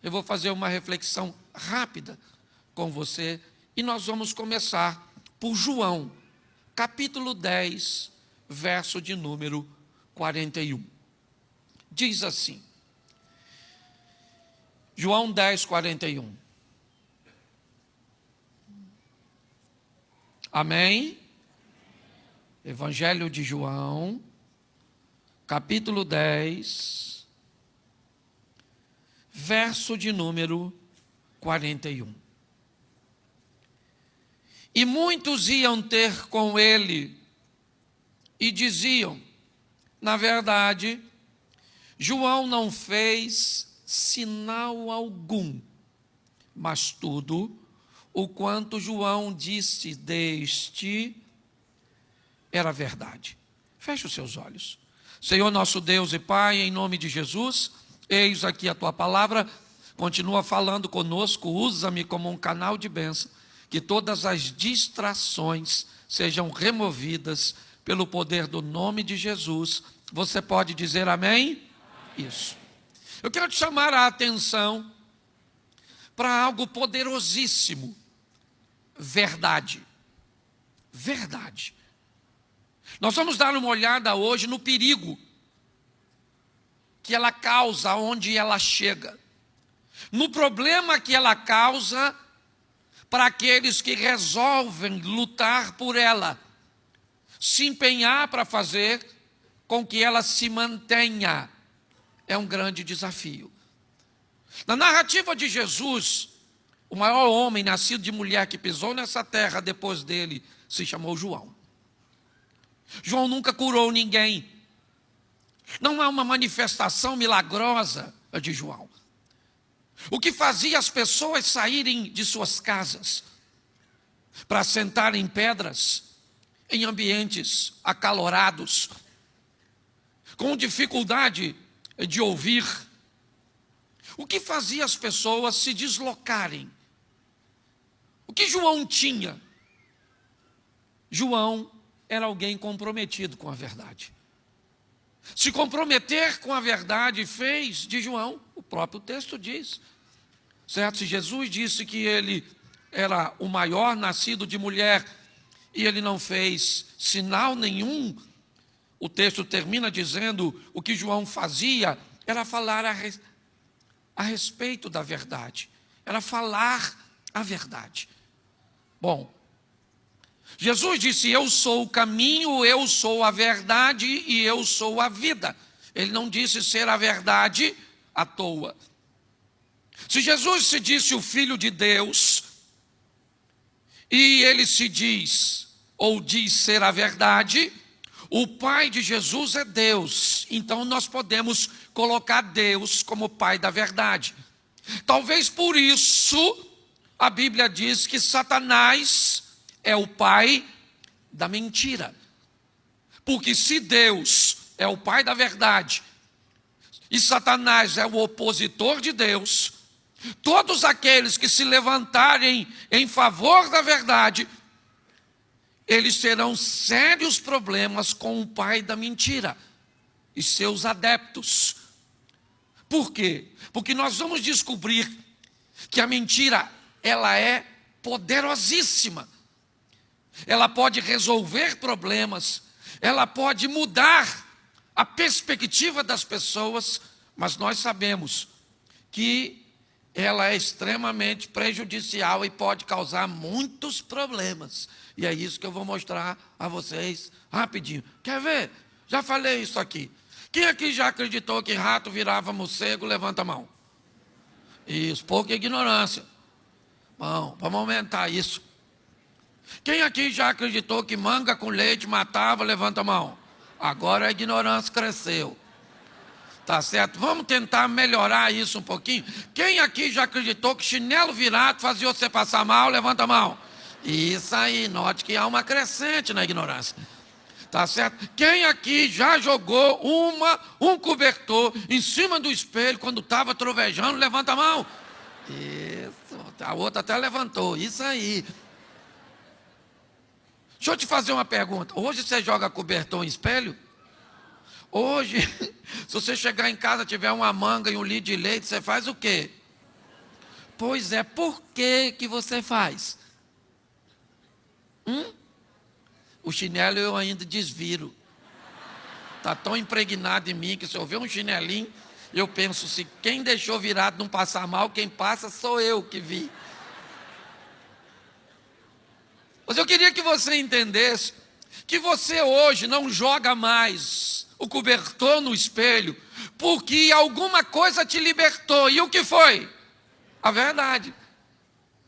eu vou fazer uma reflexão rápida com você e nós vamos começar por João, capítulo 10, verso de número 41. Diz assim, João 10, 41. Amém? Evangelho de João, capítulo 10, verso de número 41. E muitos iam ter com ele e diziam, na verdade, João não fez sinal algum, mas tudo o quanto João disse deste era verdade. Feche os seus olhos. Senhor nosso Deus e Pai, em nome de Jesus, eis aqui a tua palavra, continua falando conosco, usa-me como um canal de bênção, que todas as distrações sejam removidas pelo poder do nome de Jesus. Você pode dizer amém? Isso. Eu quero te chamar a atenção para algo poderosíssimo. Verdade. Verdade. Nós vamos dar uma olhada hoje no perigo que ela causa onde ela chega, no problema que ela causa para aqueles que resolvem lutar por ela, se empenhar para fazer com que ela se mantenha. É um grande desafio. Na narrativa de Jesus, o maior homem nascido de mulher que pisou nessa terra depois dele se chamou João. João nunca curou ninguém. Não há uma manifestação milagrosa de João. O que fazia as pessoas saírem de suas casas para sentar em pedras, em ambientes acalorados, com dificuldade de ouvir. O que fazia as pessoas se deslocarem? O que João tinha? João era alguém comprometido com a verdade. Se comprometer com a verdade fez de João, o próprio texto diz, certo? Se Jesus disse que ele era o maior nascido de mulher e ele não fez sinal nenhum, o texto termina dizendo o que João fazia era falar a respeito da verdade, era falar a verdade. Bom, Jesus disse, eu sou o caminho, eu sou a verdade e eu sou a vida. Ele não disse ser a verdade à toa. Se Jesus se disse o Filho de Deus, e ele se diz, ou diz ser a verdade, o Pai de Jesus é Deus. Então nós podemos colocar Deus como Pai da verdade. Talvez por isso a Bíblia diz que Satanás é o pai da mentira. Porque se Deus é o pai da verdade e Satanás é o opositor de Deus, todos aqueles que se levantarem em favor da verdade, eles terão sérios problemas com o pai da mentira e seus adeptos. Por quê? Porque nós vamos descobrir que a mentira, ela é poderosíssima. Ela pode resolver problemas, ela pode mudar a perspectiva das pessoas, mas nós sabemos que ela é extremamente prejudicial e pode causar muitos problemas. E é isso que eu vou mostrar a vocês rapidinho. Quer ver? Já falei isso aqui. Quem aqui já acreditou que rato virava morcego? Levanta a mão. Isso, pouca ignorância. Bom, vamos aumentar isso. Quem aqui já acreditou que manga com leite matava? Levanta a mão. Agora a ignorância cresceu. Tá certo? Vamos tentar melhorar isso um pouquinho. Quem aqui já acreditou que chinelo virado fazia você passar mal? Levanta a mão. Isso aí, note que há uma crescente na ignorância. Tá certo? Quem aqui já jogou um cobertor em cima do espelho quando estava trovejando? Levanta a mão. Isso, a outra até levantou. Isso aí. Deixa eu te fazer uma pergunta. Hoje você joga cobertor em espelho? Hoje, se você chegar em casa, tiver uma manga e um litro de leite, você faz o quê? Pois é, por que você faz? O chinelo eu ainda desviro. Está tão impregnado em mim que se eu ver um chinelinho, eu penso, se quem deixou virado não passar mal, quem passa sou eu que vi. Mas eu queria que você entendesse que você hoje não joga mais o cobertor no espelho, porque alguma coisa te libertou. E o que foi? A verdade.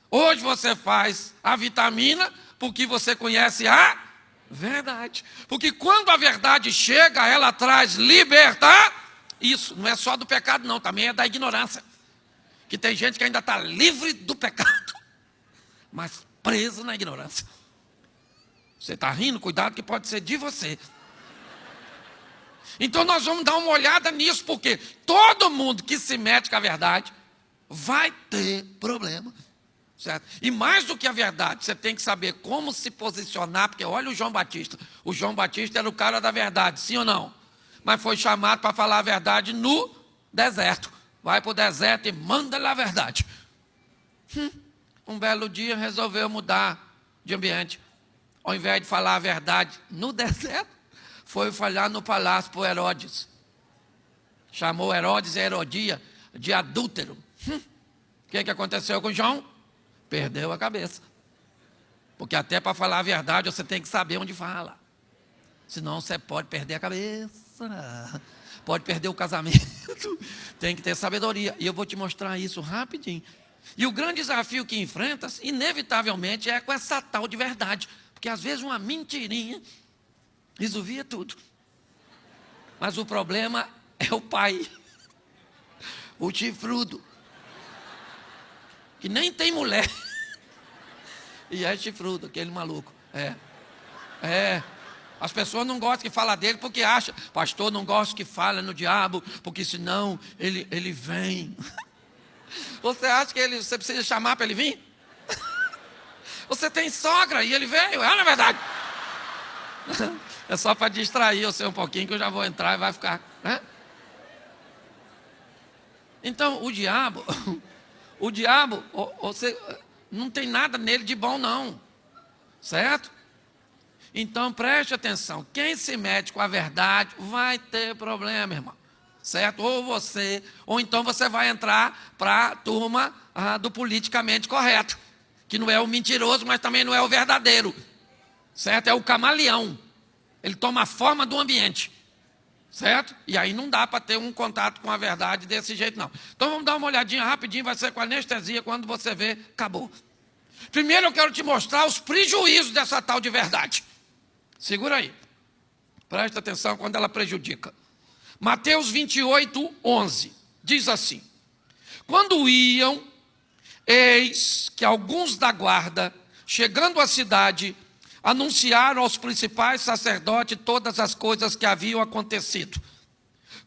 Hoje você faz a vitamina porque você conhece a verdade. Porque quando a verdade chega, ela traz isso não é só do pecado não, também é da ignorância. Que tem gente que ainda está livre do pecado, mas preso na ignorância. Você está rindo? Cuidado que pode ser de você. Então nós vamos dar uma olhada nisso, porque todo mundo que se mete com a verdade vai ter problema, certo? E mais do que a verdade, você tem que saber como se posicionar, porque olha o João Batista. O João Batista era o cara da verdade, sim ou não? Mas foi chamado para falar a verdade no deserto. Vai para o deserto e manda-lhe a verdade. Um belo dia resolveu mudar de ambiente. Ao invés de falar a verdade no deserto, foi falar no palácio para o Herodes. Chamou Herodes e Herodia de adúltero. O que aconteceu com João? Perdeu a cabeça. Porque até para falar a verdade você tem que saber onde fala. Senão você pode perder a cabeça. Pode perder o casamento. Tem que ter sabedoria. E eu vou te mostrar isso rapidinho. E o grande desafio que enfrentas, inevitavelmente, é com essa tal de verdade. Porque às vezes uma mentirinha resolvia tudo. Mas o problema é o pai. O chifrudo. Que nem tem mulher. E é chifrudo, aquele maluco. As pessoas não gostam que fala dele porque acha, pastor, não gosta que fala no diabo, porque senão ele vem. Você acha que você precisa chamar para ele vir? Você tem sogra e ele veio, na verdade. É só para distrair você um pouquinho que eu já vou entrar e vai ficar. Então, o diabo, você não tem nada nele de bom não, certo? Então, preste atenção, quem se mete com a verdade vai ter problema, irmão, certo? Ou então você vai entrar para a turma do politicamente correto, que não é o mentiroso, mas também não é o verdadeiro, certo? É o camaleão, ele toma a forma do ambiente, certo? E aí não dá para ter um contato com a verdade desse jeito não. Então vamos dar uma olhadinha rapidinho, vai ser com anestesia, quando você vê, acabou. Primeiro eu quero te mostrar os prejuízos dessa tal de verdade. Segura aí, presta atenção quando ela prejudica. Mateus 28, 11, diz assim: quando iam, eis que alguns da guarda, chegando à cidade, anunciaram aos principais sacerdotes todas as coisas que haviam acontecido.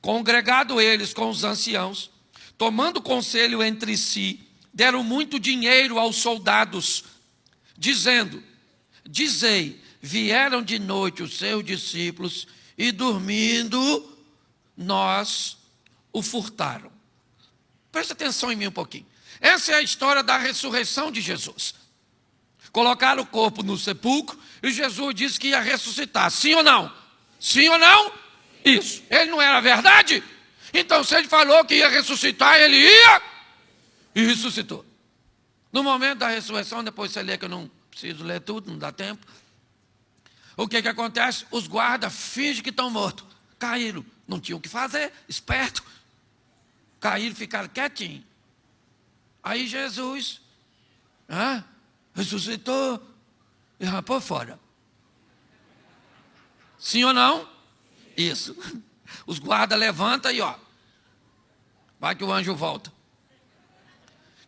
Congregado eles com os anciãos, tomando conselho entre si, deram muito dinheiro aos soldados, dizendo: dizei, vieram de noite os seus discípulos e dormindo, nós o furtaram. Presta atenção em mim um pouquinho. Essa é a história da ressurreição de Jesus. Colocaram o corpo no sepulcro e Jesus disse que ia ressuscitar. Sim ou não? Sim ou não? Isso. Ele não era verdade? Então, se ele falou que ia ressuscitar, ele ia e ressuscitou. No momento da ressurreição, depois você lê, que eu não preciso ler tudo, não dá tempo. O que acontece? Os guardas fingem que estão mortos. Caíram. Não tinham o que fazer, esperto. Caíram, ficaram quietinhos. Aí Jesus ressuscitou e rapou fora. Sim ou não? Isso. Os guardas levantam e vai que o anjo volta.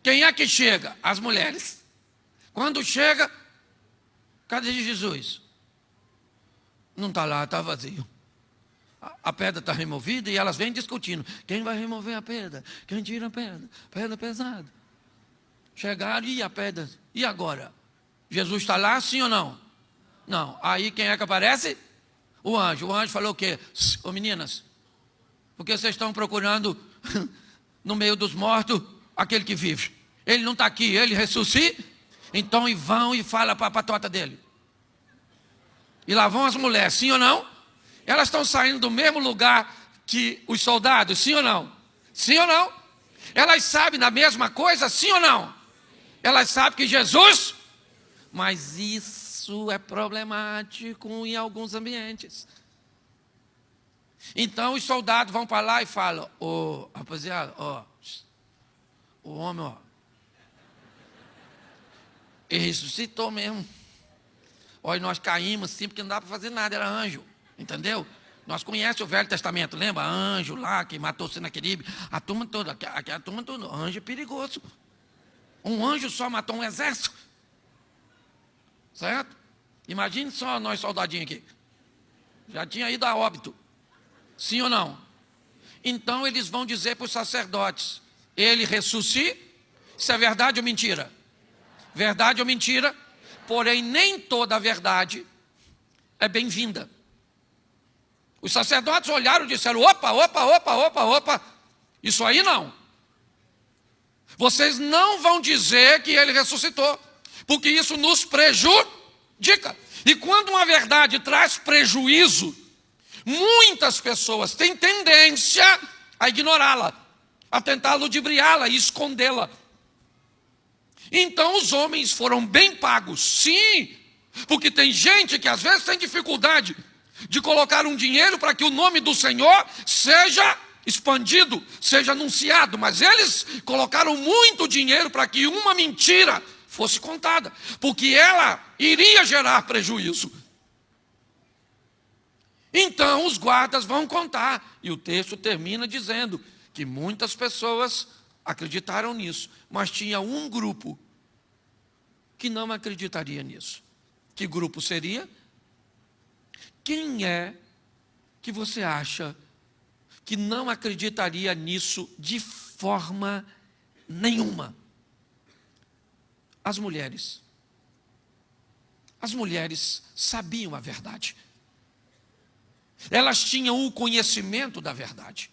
Quem é que chega? As mulheres. Quando chega, cadê Jesus? Não está lá, está vazio. A pedra está removida e elas vêm discutindo. Quem vai remover a pedra? Quem tira a pedra? Pedra pesada. Chegaram e a pedra. E agora? Jesus está lá, sim ou não? Não. Aí quem é que aparece? O anjo. O anjo falou o quê? Ô meninas, por que vocês estão procurando no meio dos mortos aquele que vive? Ele não está aqui, ele ressuscita. Então e vão e fala para a patota dele. E lá vão as mulheres, sim ou não? Elas estão saindo do mesmo lugar que os soldados, sim ou não? Sim ou não? Elas sabem da mesma coisa, sim ou não? Elas sabem que Jesus... Mas isso é problemático em alguns ambientes. Então os soldados vão para lá e falam: ô, rapaziada, ó, o homem, ó, ele ressuscitou mesmo. Olha, nós caímos assim porque não dá para fazer nada, era anjo, entendeu? Nós conhecemos o Velho Testamento, lembra? Anjo lá, que matou Senaqueribe, a turma toda, a turma toda, anjo é perigoso. Um anjo só matou um exército. Certo? Imagine só nós soldadinhos aqui. Já tinha ido a óbito. Sim ou não? Então eles vão dizer para os sacerdotes: ele ressuscita. Isso é verdade ou mentira? Verdade ou mentira? Porém, nem toda a verdade é bem-vinda. Os sacerdotes olharam e disseram: opa, isso aí não. Vocês não vão dizer que ele ressuscitou, porque isso nos prejudica. E quando uma verdade traz prejuízo, muitas pessoas têm tendência a ignorá-la, a tentar ludibriá-la e escondê-la. Então os homens foram bem pagos, sim, porque tem gente que às vezes tem dificuldade de colocar um dinheiro para que o nome do Senhor seja expandido, seja anunciado, mas eles colocaram muito dinheiro para que uma mentira fosse contada, porque ela iria gerar prejuízo. Então os guardas vão contar, e o texto termina dizendo que muitas pessoas acreditaram nisso, mas tinha um grupo que não acreditaria nisso. Que grupo seria? Quem é que você acha que não acreditaria nisso de forma nenhuma? As mulheres. As mulheres sabiam a verdade. Elas tinham o conhecimento da verdade.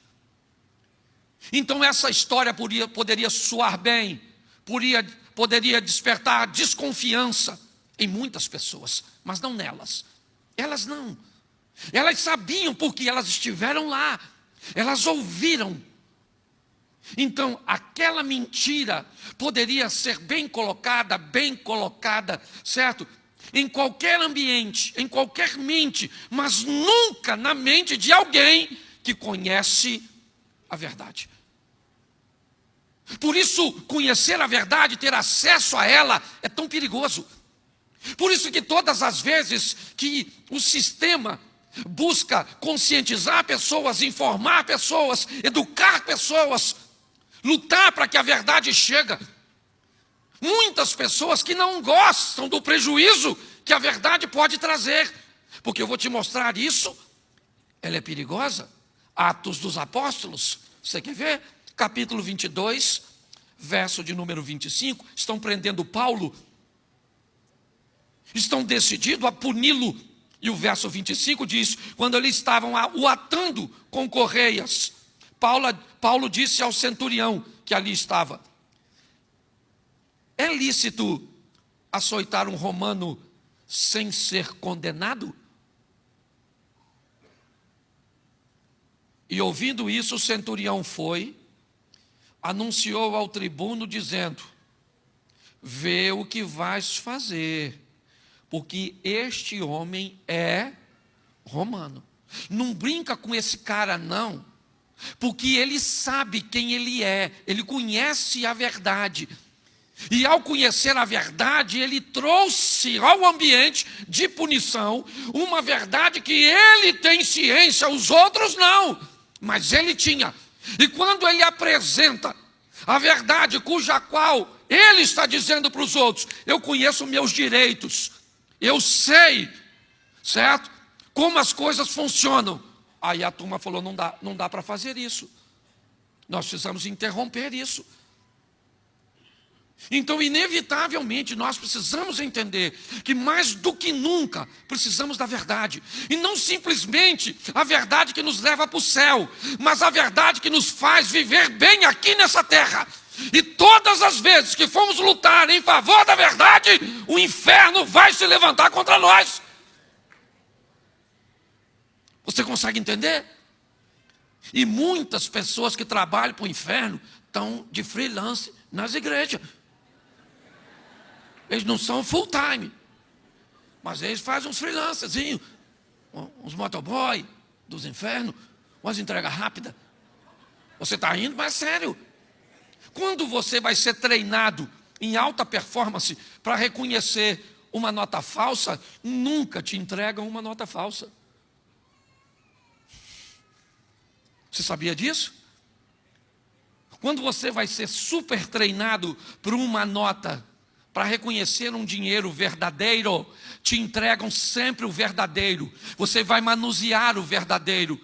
Então essa história poderia soar bem, poderia despertar desconfiança em muitas pessoas, mas não nelas. Elas não. Elas sabiam porque elas estiveram lá. Elas ouviram. Então, aquela mentira poderia ser bem colocada, certo? Em qualquer ambiente, em qualquer mente, mas nunca na mente de alguém que conhece a verdade. Por isso, conhecer a verdade, ter acesso a ela, é tão perigoso. Por isso que todas as vezes que o sistema busca conscientizar pessoas, informar pessoas, educar pessoas, lutar para que a verdade chegue, muitas pessoas que não gostam do prejuízo que a verdade pode trazer, porque eu vou te mostrar isso, ela é perigosa. Atos dos Apóstolos, você quer ver? Capítulo 22, verso de número 25, estão prendendo Paulo, estão decididos a puni-lo, e o verso 25 diz: quando eles estavam o atando com correias, Paulo disse ao centurião que ali estava: é lícito açoitar um romano sem ser condenado? E ouvindo isso, o centurião foi, anunciou ao tribuno dizendo: vê o que vais fazer, porque este homem é romano. Não brinca com esse cara não, porque ele sabe quem ele é, ele conhece a verdade. E ao conhecer a verdade, ele trouxe ao ambiente de punição uma verdade que ele tem ciência, os outros não, mas ele tinha. E quando ele apresenta a verdade cuja qual ele está dizendo para os outros: eu conheço meus direitos, eu sei, certo? Como as coisas funcionam. Aí a turma falou: não dá para fazer isso. Nós precisamos interromper isso. Então, inevitavelmente, nós precisamos entender que mais do que nunca precisamos da verdade. E não simplesmente a verdade que nos leva para o céu, mas a verdade que nos faz viver bem aqui nessa terra. E todas as vezes que formos lutar em favor da verdade, o inferno vai se levantar contra nós. Você consegue entender? E muitas pessoas que trabalham para o inferno estão de freelance nas igrejas. Eles não são full time, mas eles fazem uns freelancezinhos, uns motoboy dos infernos, umas entregas rápidas. Você está indo, mas é sério. Quando você vai ser treinado em alta performance para reconhecer uma nota falsa, nunca te entregam uma nota falsa. Você sabia disso? Quando você vai ser super treinado por uma nota para reconhecer um dinheiro verdadeiro, te entregam sempre o verdadeiro. Você vai manusear o verdadeiro.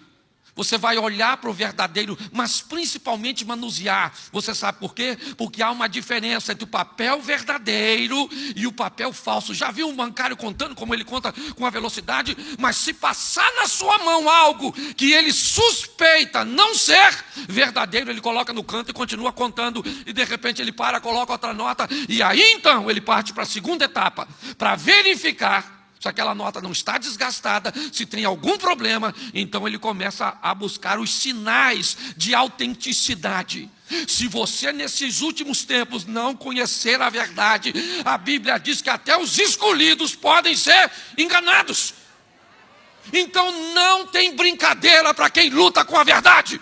Você vai olhar para o verdadeiro, mas principalmente manusear. Você sabe por quê? Porque há uma diferença entre o papel verdadeiro e o papel falso. Já viu um bancário contando como ele conta com a velocidade? Mas se passar na sua mão algo que ele suspeita não ser verdadeiro, ele coloca no canto e continua contando. E de repente ele para, coloca outra nota. E aí então ele parte para a segunda etapa, para verificar se aquela nota não está desgastada, se tem algum problema. Então ele começa a buscar os sinais de autenticidade. Se você nesses últimos tempos não conhecer a verdade, a Bíblia diz que até os escolhidos podem ser enganados. Então não tem brincadeira para quem luta com a verdade.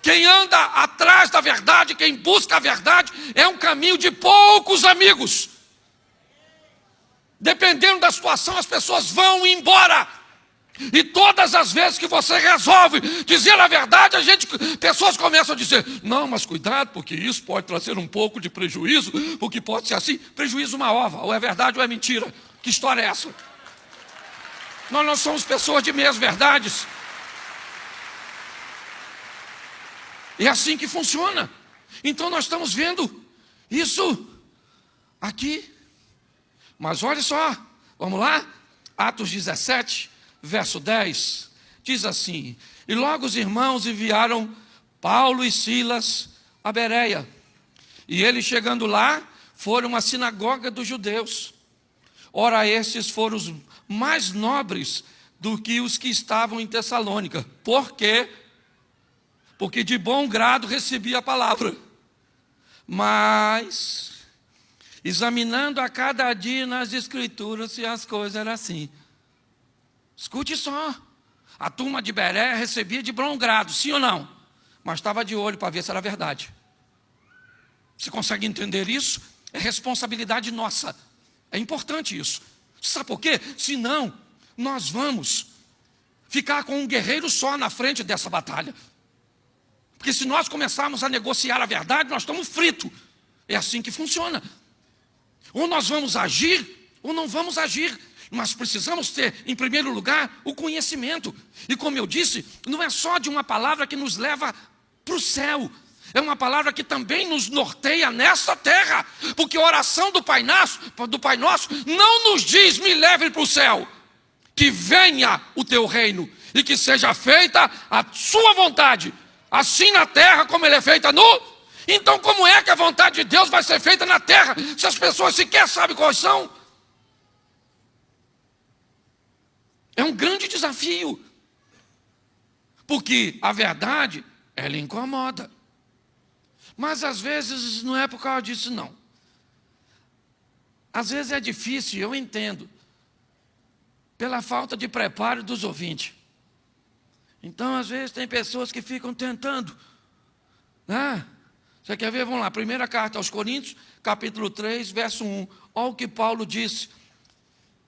Quem anda atrás da verdade, quem busca a verdade, é um caminho de poucos amigos. Dependendo da situação, as pessoas vão embora. E todas as vezes que você resolve dizer a verdade, pessoas começam a dizer: não, mas cuidado, porque isso pode trazer um pouco de prejuízo, porque pode ser assim. Prejuízo uma ova, ou é verdade ou é mentira. Que história é essa? Nós não somos pessoas de meias verdades. É assim que funciona. Então nós estamos vendo isso aqui. Mas olha só, vamos lá? Atos 17, verso 10, diz assim: e logo os irmãos enviaram Paulo e Silas a Bereia. E eles chegando lá, foram à sinagoga dos judeus. Ora, estes foram os mais nobres do que os que estavam em Tessalônica. Por quê? Porque de bom grado recebia a palavra. Mas examinando a cada dia nas escrituras se as coisas eram assim. Escute só. A turma de Bereia recebia de bom grado, sim ou não? Mas estava de olho para ver se era verdade. Você consegue entender isso? É responsabilidade nossa. É importante isso. Sabe por quê? Senão, nós vamos ficar com um guerreiro só na frente dessa batalha. Porque se nós começarmos a negociar a verdade, nós estamos fritos. É assim que funciona. Ou nós vamos agir, ou não vamos agir. Mas precisamos ter, em primeiro lugar, o conhecimento. E como eu disse, não é só de uma palavra que nos leva para o céu. É uma palavra que também nos norteia nesta terra. Porque a oração do Pai Nosso não nos diz: me leve para o céu. Que venha o teu reino e que seja feita a sua vontade. Assim na terra como ele é feita no... Então como é que a vontade de Deus vai ser feita na terra, se as pessoas sequer sabem quais são? É um grande desafio. Porque a verdade, ela incomoda. Mas às vezes não é por causa disso não. Às vezes é difícil, eu entendo, pela falta de preparo dos ouvintes. Então às vezes tem pessoas que ficam tentando, né? Você quer ver? Vamos lá, primeira carta aos Coríntios, capítulo 3, verso 1. Olha o que Paulo disse: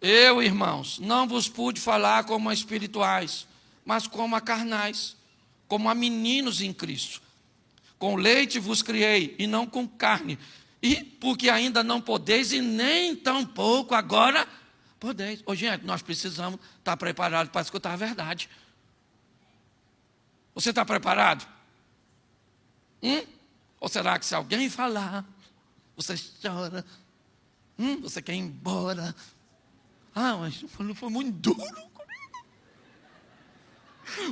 eu, irmãos, não vos pude falar como a espirituais, mas como a carnais, como a meninos em Cristo. Com leite vos criei, e não com carne. E porque ainda não podeis, e nem tampouco agora podeis. Ô, gente, nós precisamos estar preparados para escutar a verdade. Você está preparado? Ou será que se alguém falar, você chora? Você quer ir embora? Ah, mas foi muito duro comigo.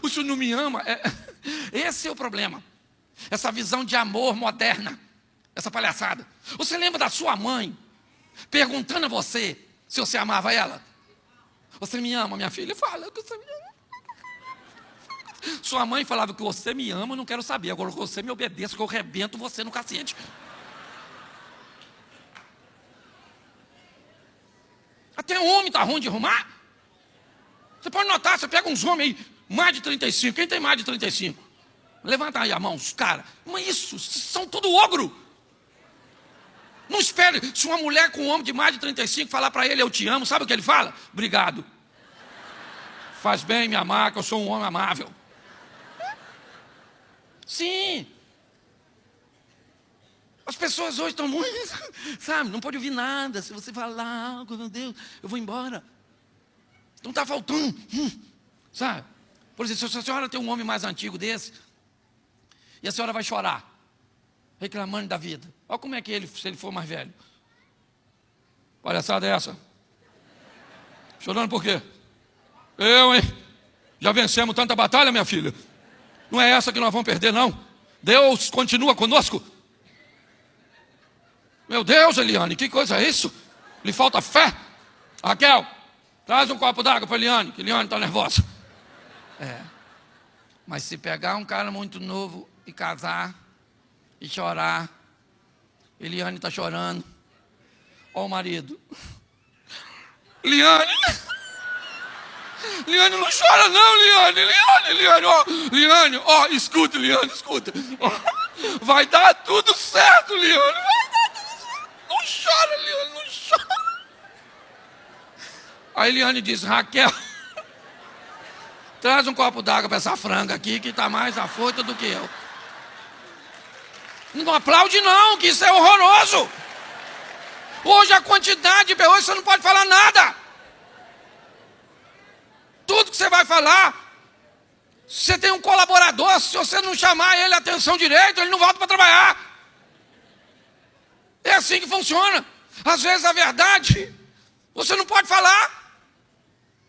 O senhor não me ama? Esse é o problema. essa visão de amor moderna, essa palhaçada. Você lembra da sua mãe perguntando a você se você amava ela? Você me ama, minha filha? Fala que você me ama. Sua mãe falava que você me ama, eu não quero saber. Agora que você me obedeça, que eu rebento você no cacete. Até homem está ruim de arrumar. Você pode notar, você pega uns homens aí, mais de 35. Quem tem mais de 35? Levanta aí a mão, os caras. Mas isso, são tudo ogro. Não espere, se uma mulher com um homem de mais de 35 falar para ele, eu te amo, sabe o que ele fala? Obrigado. Faz bem me amar, que eu sou um homem amável. Sim. As pessoas hoje estão muito, sabe, não pode ouvir nada. Se você falar algo, meu Deus, eu vou embora. Não está faltando, sabe? Por exemplo, se a senhora tem um homem mais antigo desse, e a senhora vai chorar, reclamando da vida. Olha como é que ele, se ele for mais velho. Palhaçada é essa? Chorando por quê? Eu, hein? Já vencemos tanta batalha, minha filha. Não é essa que nós vamos perder, não. Deus continua conosco. Meu Deus, Eliane, que coisa é isso? Lhe falta fé? Raquel, traz um copo d'água para Eliane, que Eliane está nervosa. Mas se pegar um cara muito novo e casar e chorar, Eliane está chorando. Ó o marido. Eliane não chora não, Eliane, ó, escuta, Eliane, escuta. Ó, vai dar tudo certo, Eliane, vai dar tudo certo. Não chora, Eliane, não chora. A Eliane diz, Raquel, traz um copo d'água para essa franga aqui, que está mais afoita do que eu. Não aplaude não, que isso é horroroso. Hoje a quantidade, hoje você não pode falar nada. Tudo que você vai falar, você tem um colaborador, se você não chamar ele a atenção direito, ele não volta para trabalhar. É assim que funciona. Às vezes a verdade, você não pode falar.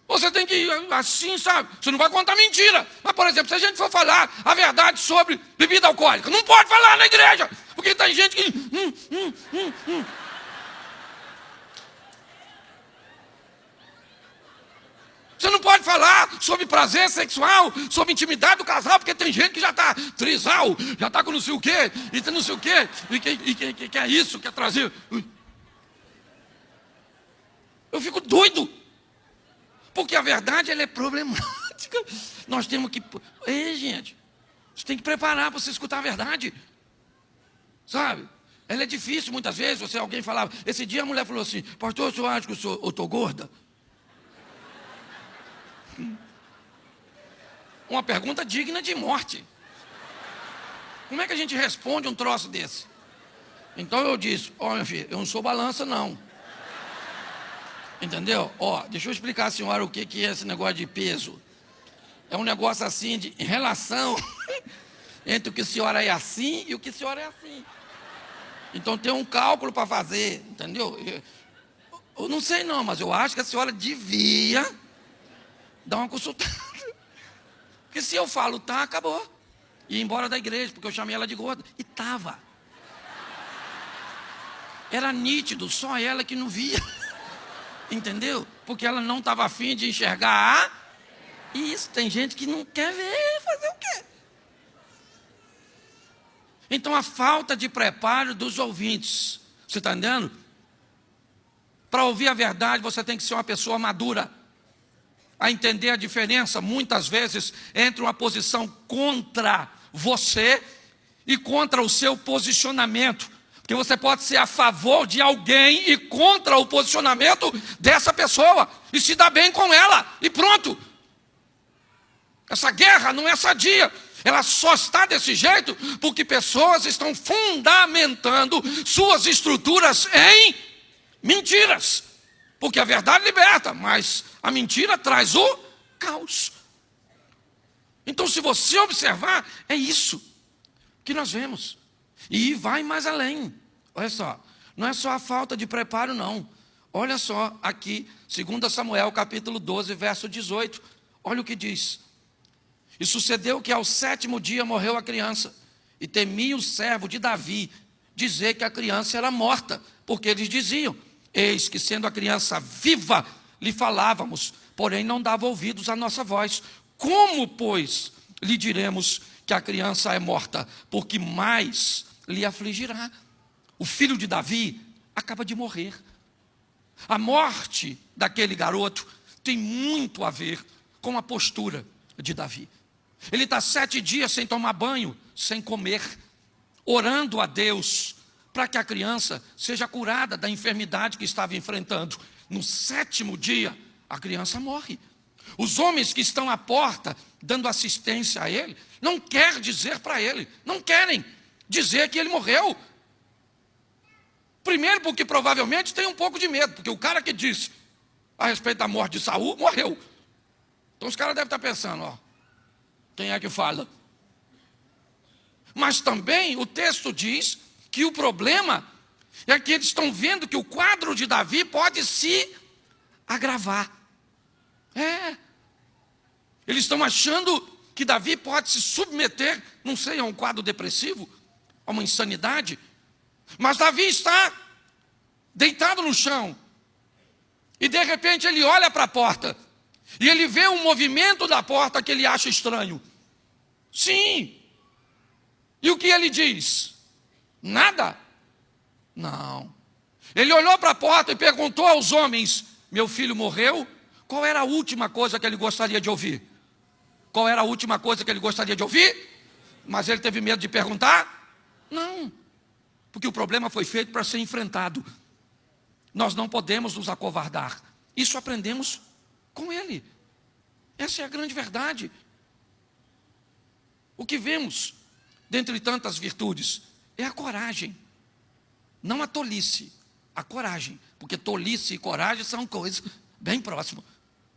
Você tem que ir assim, sabe? Você não vai contar mentira. Mas, por exemplo, se a gente for falar a verdade sobre bebida alcoólica, não pode falar na igreja, porque tem gente que... Você não pode falar sobre prazer sexual, sobre intimidade do casal, porque tem gente que já está trisal, já está com não sei o quê, e não sei o quê, e que é isso, quer trazer. Eu fico doido, porque a verdade ela é problemática. Nós temos que... Ei, gente, você tem que preparar para você escutar a verdade, sabe? Ela é difícil muitas vezes, alguém falava... Esse dia a mulher falou assim, pastor, o senhor acha que eu estou gorda? Uma pergunta digna de morte. Como é que a gente responde um troço desse? Então eu disse, minha filha, eu não sou balança não. Entendeu? Deixa eu explicar à senhora o que é esse negócio de peso. É um negócio assim, em relação entre o que a senhora é assim e o que a senhora é assim. Então tem um cálculo para fazer, entendeu? Eu não sei não, mas eu acho que a senhora devia dar uma consultada. Porque se eu falo, tá, acabou. E ir embora da igreja, porque eu chamei ela de gorda. E estava. Era nítido, só ela que não via. Entendeu? Porque ela não estava afim de enxergar. E isso, tem gente que não quer ver, fazer o quê? Então a falta de preparo dos ouvintes. Você está entendendo? Para ouvir a verdade, você tem que ser uma pessoa madura. A entender a diferença, muitas vezes, entre uma posição contra você e contra o seu posicionamento. Porque você pode ser a favor de alguém e contra o posicionamento dessa pessoa. E se dá bem com ela. E pronto. Essa guerra não é sadia. Ela só está desse jeito porque pessoas estão fundamentando suas estruturas em mentiras. Porque a verdade liberta, mas a mentira traz o caos. Então, se você observar, é isso que nós vemos. E vai mais além. Olha só, não é só a falta de preparo, não. Olha só aqui, 2 Samuel, capítulo 12, verso 18. Olha o que diz. E sucedeu que ao 7º dia morreu a criança. e temia o servo de Davi dizer que a criança era morta, porque eles diziam: eis que sendo a criança viva, lhe falávamos, porém não dava ouvidos à nossa voz. Como, pois, lhe diremos que a criança é morta? Porque mais lhe afligirá. O filho de Davi acaba de morrer. A morte daquele garoto tem muito a ver com a postura de Davi. Ele está 7 dias sem tomar banho, sem comer, orando a Deus para que a criança seja curada da enfermidade que estava enfrentando. No 7º dia, a criança morre. Os homens que estão à porta, dando assistência a ele, não querem dizer para ele, não querem dizer que ele morreu. Primeiro porque provavelmente tem um pouco de medo, porque o cara que disse a respeito da morte de Saul, morreu. Então os caras devem estar pensando, ó, quem é que fala? Mas também o texto diz que o problema é que eles estão vendo que o quadro de Davi pode se agravar. Eles estão achando que Davi pode se submeter, não sei, a um quadro depressivo, a uma insanidade. Mas Davi está deitado no chão. E de repente ele olha para a porta. E ele vê um movimento da porta que ele acha estranho. Sim. E o que ele diz? Nada? Não. Ele olhou para a porta e perguntou aos homens: meu filho morreu? Qual era a última coisa que ele gostaria de ouvir? Qual era a última coisa que ele gostaria de ouvir? Mas ele teve medo de perguntar? Não. Porque o problema foi feito para ser enfrentado. Nós não podemos nos acovardar. Isso aprendemos com ele. Essa é a grande verdade. O que vemos, dentre tantas virtudes, é a coragem. Não a tolice, a coragem. Porque tolice e coragem são coisas bem próximas.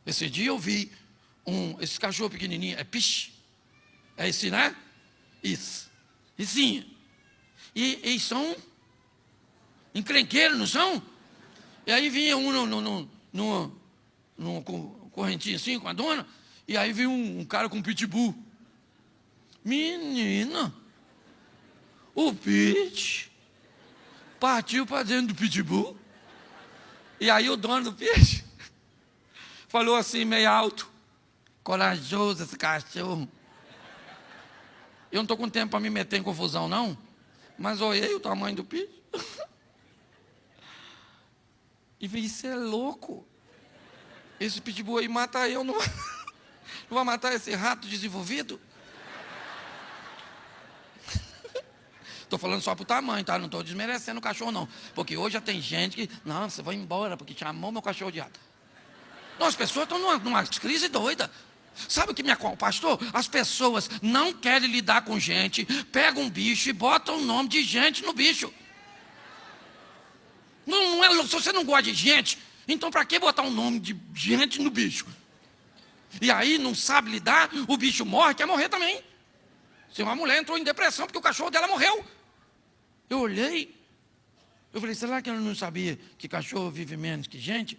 Esse dia eu vi esse cachorro pequenininho, é piche. É esse, né? Isso. E sim. E eles são encrenqueiros, não são? E aí vinha um num correntinho assim com a dona, e aí vinha um cara com pitbull. Menina, o pit partiu para dentro do pitbull. E aí o dono do peixe falou assim, meio alto: corajoso esse cachorro. Eu não estou com tempo para me meter em confusão, não. Mas olhei o tamanho do peixe. E falei, isso é louco. Esse pitbull aí mata eu, não vai matar esse rato desenvolvido? Estou falando só para o tamanho, tá? Não estou desmerecendo o cachorro, não. Porque hoje já tem gente que, não, você vai embora, porque chamou meu cachorro de rato. Não, as pessoas estão numa crise doida. Sabe o que me acontece, pastor? As pessoas não querem lidar com gente, pegam um bicho e botam o nome de gente no bicho. Não é, se você não gosta de gente, então para que botar um nome de gente no bicho? E aí não sabe lidar, o bicho morre, quer morrer também. Se uma mulher entrou em depressão porque o cachorro dela morreu. Eu olhei, eu falei, será que ela não sabia que cachorro vive menos que gente?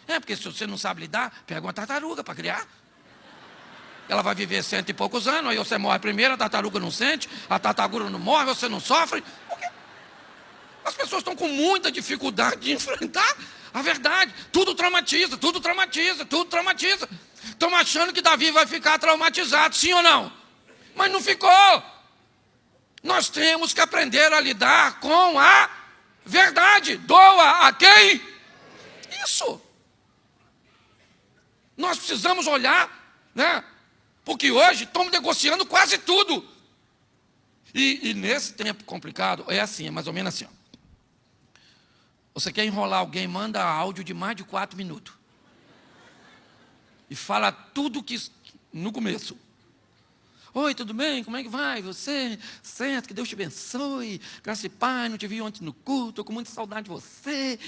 Porque se você não sabe lidar, pega uma tartaruga para criar. Ela vai viver 100 e poucos anos, aí você morre primeiro, a tartaruga não sente, a tartaruga não morre, você não sofre. Por quê? As pessoas estão com muita dificuldade de enfrentar a verdade. Tudo traumatiza, tudo traumatiza, tudo traumatiza. Estão achando que Davi vai ficar traumatizado, sim ou não? Mas não ficou. Nós temos que aprender a lidar com a verdade. Doa a quem? Isso. Nós precisamos olhar, né? Porque hoje estamos negociando quase tudo. E nesse tempo complicado, é assim, é mais ou menos assim. Ó. Você quer enrolar alguém, manda áudio de mais de 4 minutos. E fala tudo que no começo. Oi, tudo bem? Como é que vai? Você? Certo, que Deus te abençoe. Graça e paz, não te vi ontem no culto, estou com muita saudade de você.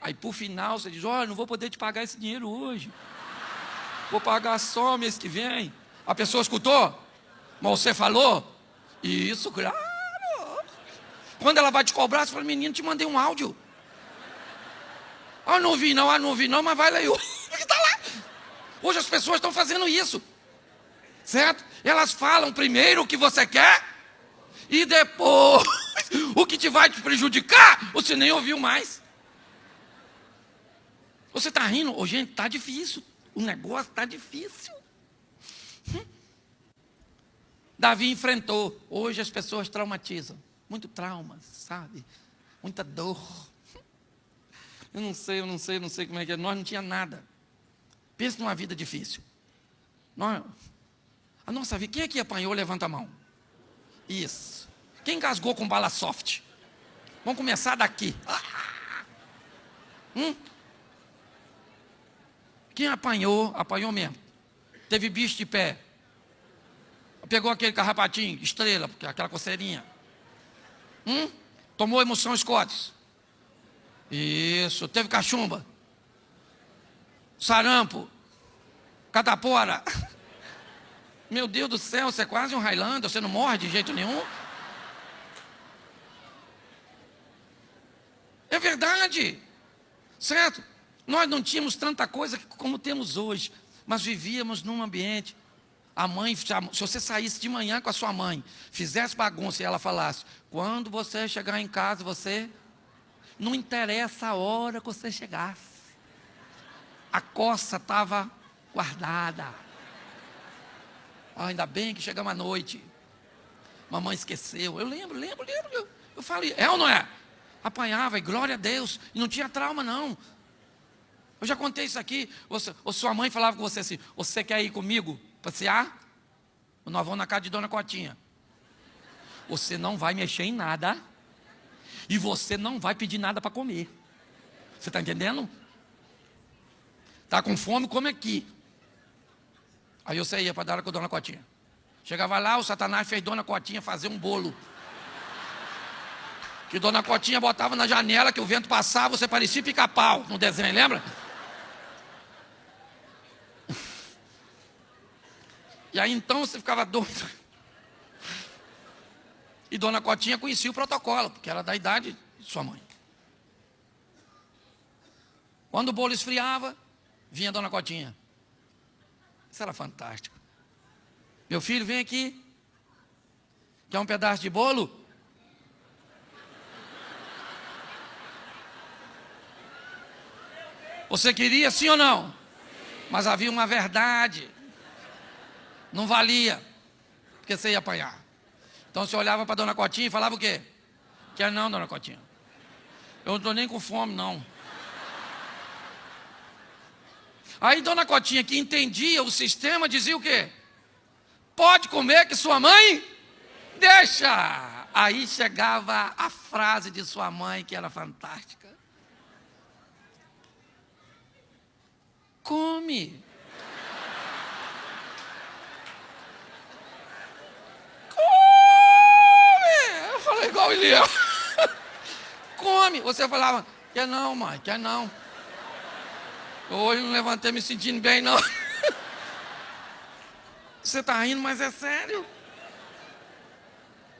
Aí por final você diz, olha, não vou poder te pagar esse dinheiro hoje. Vou pagar só mês que vem. A pessoa escutou? Mas você falou? Isso, claro. Quando ela vai te cobrar, você fala, menino, te mandei um áudio. Ah, não vi não, mas vai lá e porque está lá. Hoje as pessoas estão fazendo isso, certo? Elas falam primeiro o que você quer e depois o que te vai te prejudicar, você nem ouviu mais. Você está rindo? Oh, gente, está difícil. O negócio está difícil. Davi enfrentou. Hoje as pessoas traumatizam. Muito trauma, sabe? Muita dor. Eu não sei como é que é. Nós não tinha nada. Pensa numa vida difícil. A nossa vida, quem é que apanhou? Levanta a mão. Isso. Quem engasgou com bala soft? Vamos começar daqui. Quem apanhou mesmo. Teve bicho de pé. Pegou aquele carrapatinho, estrela, porque aquela coceirinha. Tomou emoção Scots. Isso. Teve cachumba. Sarampo. Catapora. Meu Deus do céu, você é quase um Highlander, você não morre de jeito nenhum. É verdade. Certo? Nós não tínhamos tanta coisa como temos hoje, mas vivíamos num ambiente. A mãe, se você saísse de manhã com a sua mãe, fizesse bagunça e ela falasse, quando você chegar em casa, você... Não interessa a hora que você chegasse. A coça estava guardada. Ainda bem que chegamos à noite. Mamãe esqueceu. Eu lembro. Eu falei, é ou não é? Apanhava, e glória a Deus. E não tinha trauma, não. Eu já contei isso aqui. Ou sua mãe falava com você assim, você quer ir comigo passear? Nós vamos na casa de Dona Cotinha. Você não vai mexer em nada. E você não vai pedir nada para comer. Você está entendendo? Está com fome, come aqui. Aí eu saía para dar com a Dona Cotinha. Chegava lá, o Satanás fez Dona Cotinha fazer um bolo. Que Dona Cotinha botava na janela, que o vento passava, você parecia pica-pau no desenho, lembra? E aí então você ficava doido. E Dona Cotinha conhecia o protocolo, porque era da idade de sua mãe. Quando o bolo esfriava, vinha a Dona Cotinha. Isso era fantástico. Meu filho, vem aqui. Quer um pedaço de bolo? Você queria, sim ou não? Mas havia uma verdade. Não valia, porque você ia apanhar. Então você olhava para a Dona Cotinha e falava o quê? Quer não, Dona Cotinha? Eu não estou nem com fome, não. Aí Dona Cotinha, que entendia o sistema, dizia o quê? Pode comer que sua mãe deixa. Aí chegava a frase de sua mãe, que era fantástica. Come. Eu falei igual ele ia. Come. Você falava, quer não, mãe, quer não. Hoje não levantei me sentindo bem, não. Você está rindo, mas é sério.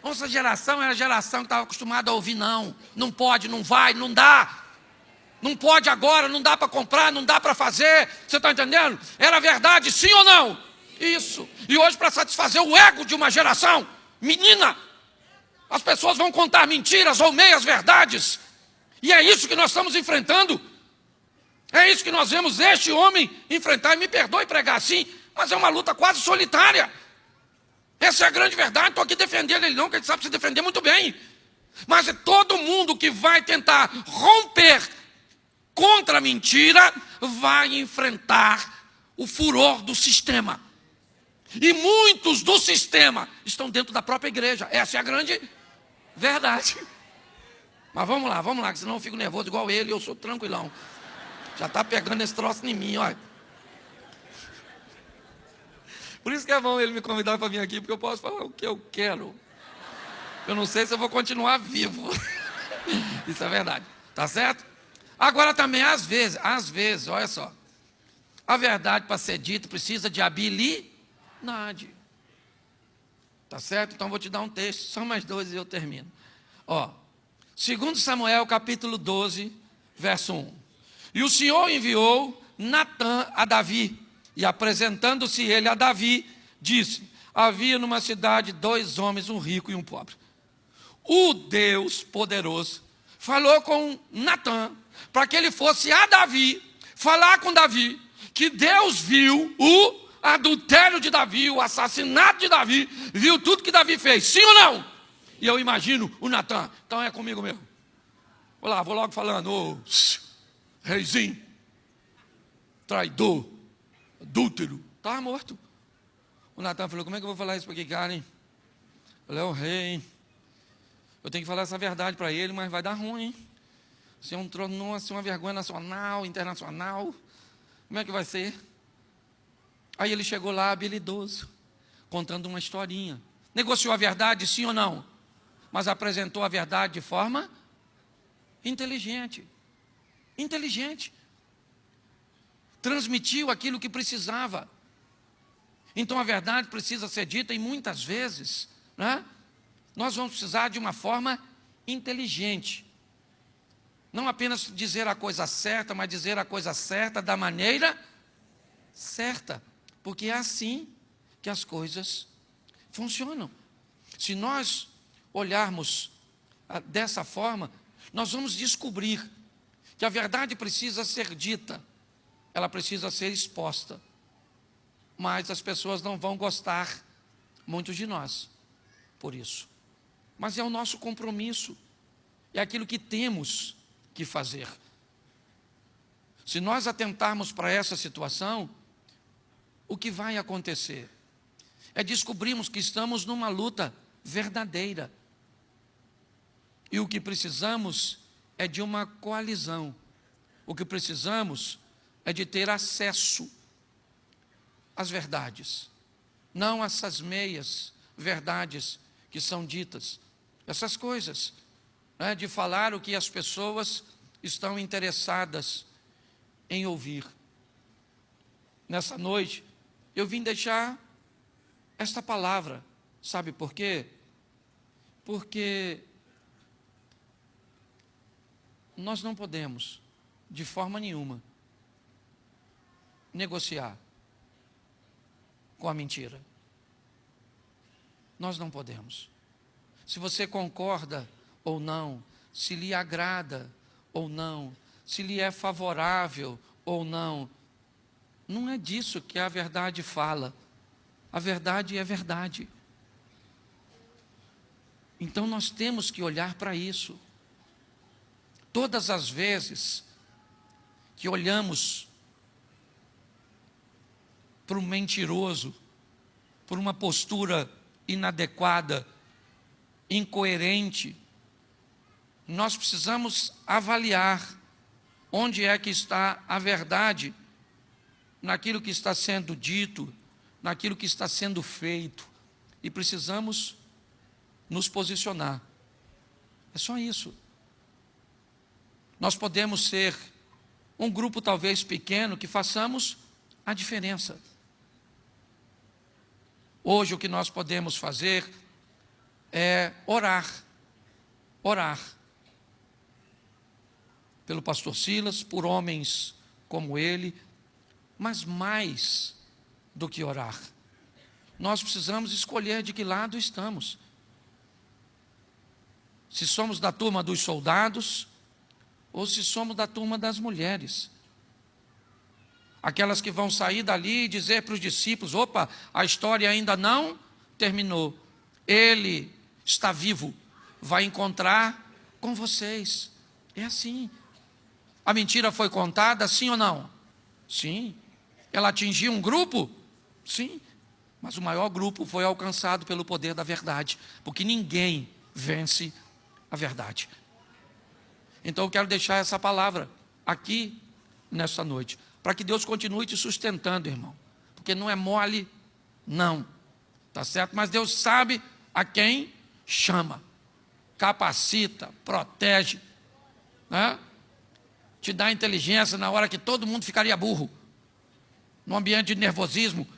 Nossa geração era a geração que estava acostumada a ouvir não. Não pode, não vai, não dá. Não pode agora, não dá para comprar, não dá para fazer. Você está entendendo? Era verdade, sim ou não? Isso. E hoje, para satisfazer o ego de uma geração, menina, as pessoas vão contar mentiras ou meias verdades. E é isso que nós estamos enfrentando. É isso que nós vemos este homem enfrentar. E me perdoe pregar assim, mas é uma luta quase solitária. Essa é a grande verdade. Estou aqui defendendo ele não, que ele sabe se defender muito bem. Mas é todo mundo que vai tentar romper contra a mentira, vai enfrentar o furor do sistema. E muitos do sistema estão dentro da própria igreja. Essa é a grande verdade. Mas vamos lá, que senão eu fico nervoso igual ele, eu sou tranquilão. Já está pegando esse troço em mim, olha. Por isso que é bom ele me convidar para vir aqui, porque eu posso falar o que eu quero. Eu não sei se eu vou continuar vivo. Isso é verdade, tá certo? Agora também, às vezes, olha só. A verdade para ser dita precisa de habilidade. Tá certo? Então vou te dar um texto, só mais 2 e eu termino. Ó, 2 Samuel capítulo 12, verso 1. E o Senhor enviou Natã a Davi, e apresentando-se ele a Davi, disse: havia numa cidade 2 homens, um rico e um pobre. O Deus poderoso falou com Natã, para que ele fosse a Davi, falar com Davi, que Deus viu o adultério de Davi, o assassinato de Davi, viu tudo que Davi fez, sim ou não? E eu imagino o Natã, então é comigo mesmo. Vou logo falando: ô, reizinho, traidor, adúltero, estava morto. O Natã falou: como é que eu vou falar isso para aquele cara, hein? Eu falei: é o rei, hein? Eu tenho que falar essa verdade para ele, mas vai dar ruim, hein? Se é um trono, se é uma vergonha nacional, internacional, como é que vai ser? Aí ele chegou lá habilidoso, contando uma historinha. Negociou a verdade, sim ou não? Mas apresentou a verdade de forma inteligente. Inteligente. Transmitiu aquilo que precisava. Então a verdade precisa ser dita, e muitas vezes, né, nós vamos precisar de uma forma inteligente. Não apenas dizer a coisa certa, mas dizer a coisa certa da maneira certa. Porque é assim que as coisas funcionam. Se nós olharmos dessa forma, nós vamos descobrir que a verdade precisa ser dita, ela precisa ser exposta. Mas as pessoas não vão gostar muito de nós por isso. Mas é o nosso compromisso, é aquilo que temos que fazer. Se nós atentarmos para essa situação, o que vai acontecer é descobrirmos que estamos numa luta verdadeira. E o que precisamos é de uma coalizão. O que precisamos é de ter acesso às verdades. Não essas meias verdades que são ditas. Essas coisas, né, de falar o que as pessoas estão interessadas em ouvir. Nessa noite, eu vim deixar esta palavra. Sabe por quê? Porque nós não podemos, de forma nenhuma, negociar com a mentira. Nós não podemos. Se você concorda ou não, se lhe agrada ou não, se lhe é favorável ou não, não é disso que a verdade fala. A verdade é verdade. Então nós temos que olhar para isso. Todas as vezes que olhamos para um mentiroso, por uma postura inadequada, incoerente, nós precisamos avaliar onde é que está a verdade naquilo que está sendo dito, naquilo que está sendo feito, e precisamos nos posicionar. É só isso. Nós podemos ser um grupo talvez pequeno que façamos a diferença. Hoje o que nós podemos fazer é orar pelo pastor Silas, por homens como ele, mas mais do que orar, nós precisamos escolher de que lado estamos. Se somos da turma dos soldados, ou se somos da turma das mulheres. Aquelas que vão sair dali e dizer para os discípulos: opa, a história ainda não terminou. Ele está vivo, vai encontrar com vocês. É assim. A mentira foi contada, sim ou não? Sim. Ela atingiu um grupo? Sim. Mas o maior grupo foi alcançado pelo poder da verdade, porque ninguém vence a verdade. Então eu quero deixar essa palavra aqui nessa noite, para que Deus continue te sustentando, irmão, porque não é mole, não, tá certo? Mas Deus sabe a quem chama, capacita, protege, né? Te dá inteligência na hora que todo mundo ficaria burro, num ambiente de nervosismo,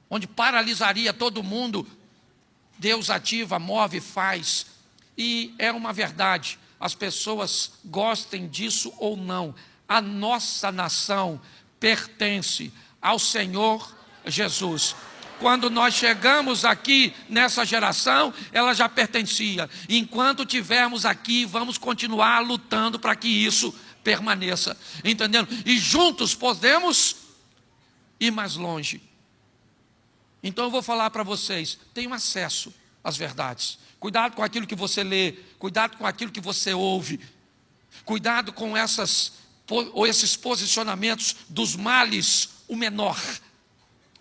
onde paralisaria todo mundo. Deus ativa, move, faz, e é uma verdade. As pessoas gostem disso ou não, a nossa nação pertence ao Senhor Jesus. Quando nós chegamos aqui nessa geração, ela já pertencia. Enquanto tivermos aqui, vamos continuar lutando para que isso permaneça. Entendendo? E juntos podemos ir mais longe. Então eu vou falar para vocês, tenham acesso às verdades. Cuidado com aquilo que você lê, cuidado com aquilo que você ouve. Cuidado com esses posicionamentos dos males, o menor.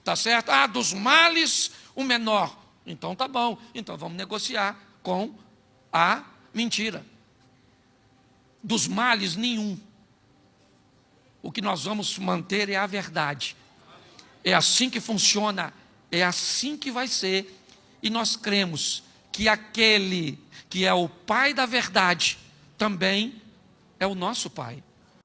Tá certo? Ah, dos males, o menor. Então tá bom. Então vamos negociar com a mentira. Dos males, nenhum. O que nós vamos manter é a verdade. É assim que funciona. É assim que vai ser. E nós cremos que aquele que é o Pai da verdade também é o nosso Pai.